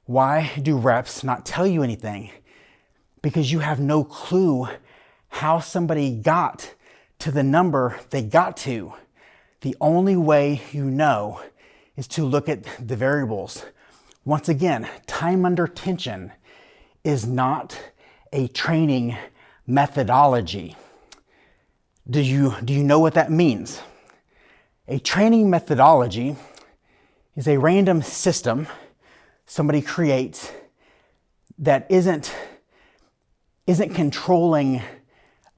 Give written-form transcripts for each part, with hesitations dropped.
Why do reps not tell you anything? Because you have no clue how somebody got to the number they got to. The only way you know is to look at the variables. Once again, time under tension is not a training methodology. Do you know what that means? A training methodology is a random system somebody creates that isn't controlling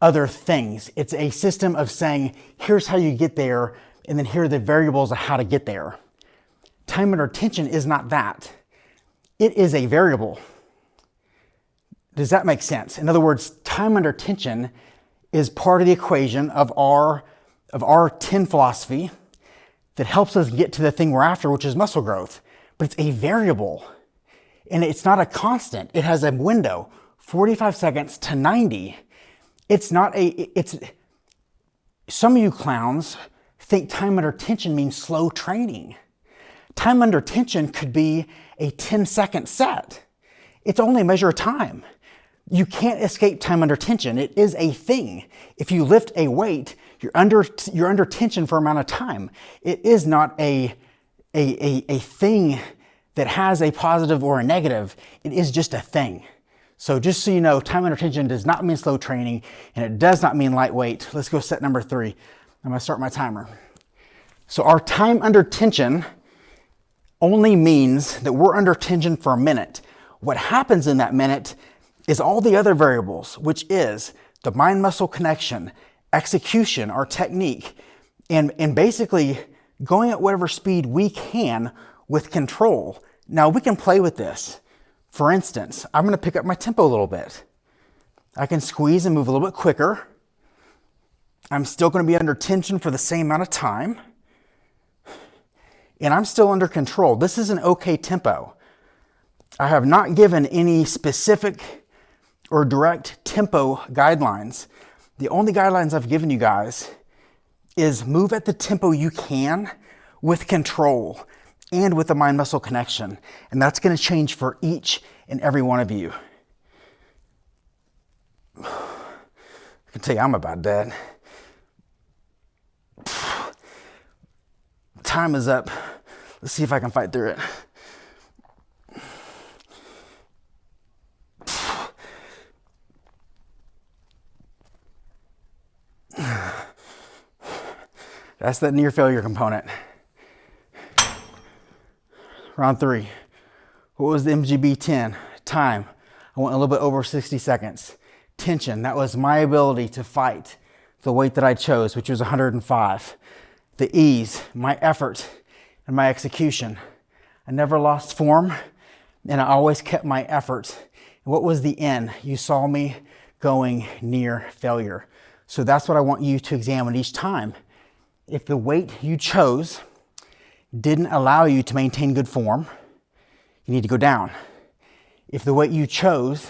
other things. It's a system of saying, here's how you get there, and then here are the variables of how to get there. Time under tension is not that. It is a variable. Does that make sense? In other words, time under tension is part of the equation of our 10 philosophy that helps us get to the thing we're after, which is muscle growth. But it's a variable, and it's not a constant. It has a window, 45 seconds to 90. Some of you clowns think time under tension means slow training. Time under tension could be a 10-second set. It's only a measure of time. You can't escape time under tension. It is a thing. If you lift a weight, you're under tension for an amount of time. It is not a thing that has a positive or a negative. It is just a thing. So just so you know, time under tension does not mean slow training, and it does not mean lightweight. Let's go set number 3. I'm gonna start my timer. So our time under tension only means that we're under tension for a minute. What happens in that minute is all the other variables, which is the mind-muscle connection, execution, our technique, and basically going at whatever speed we can with control. Now we can play with this. For instance, I'm gonna pick up my tempo a little bit. I can squeeze and move a little bit quicker. I'm still gonna be under tension for the same amount of time. And I'm still under control. This is an okay tempo. I have not given any specific or direct tempo guidelines. The only guidelines I've given you guys is move at the tempo you can with control and with the mind-muscle connection. And that's gonna change for each and every one of you. I can tell you I'm about dead. Time is up. Let's see if I can fight through it. That's that near failure component. Round 3. What was the MGB 10? Time. I went a little bit over 60 seconds. Tension. That was my ability to fight the weight that I chose, which was 105. The ease, my effort, and my execution. I never lost form, and I always kept my effort. And what was the end? You saw me going near failure. So that's what I want you to examine each time. If the weight you chose didn't allow you to maintain good form, you need to go down. If the weight you chose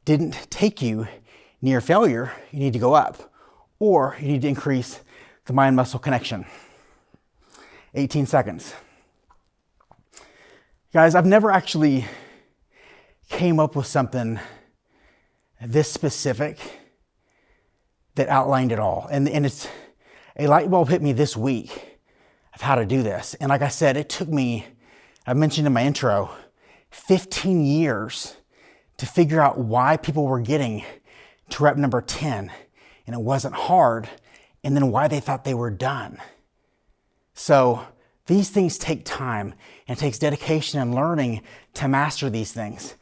didn't take you near failure, you need to go up, or you need to increase the mind-muscle connection. 18 seconds. Guys, I've never actually came up with something this specific that outlined it all. And it's a light bulb hit me this week of how to do this. And like I said, it took me, I mentioned in my intro, 15 years to figure out why people were getting to rep number 10. And it wasn't hard. And then why they thought they were done. So these things take time, and it takes dedication and learning to master these things.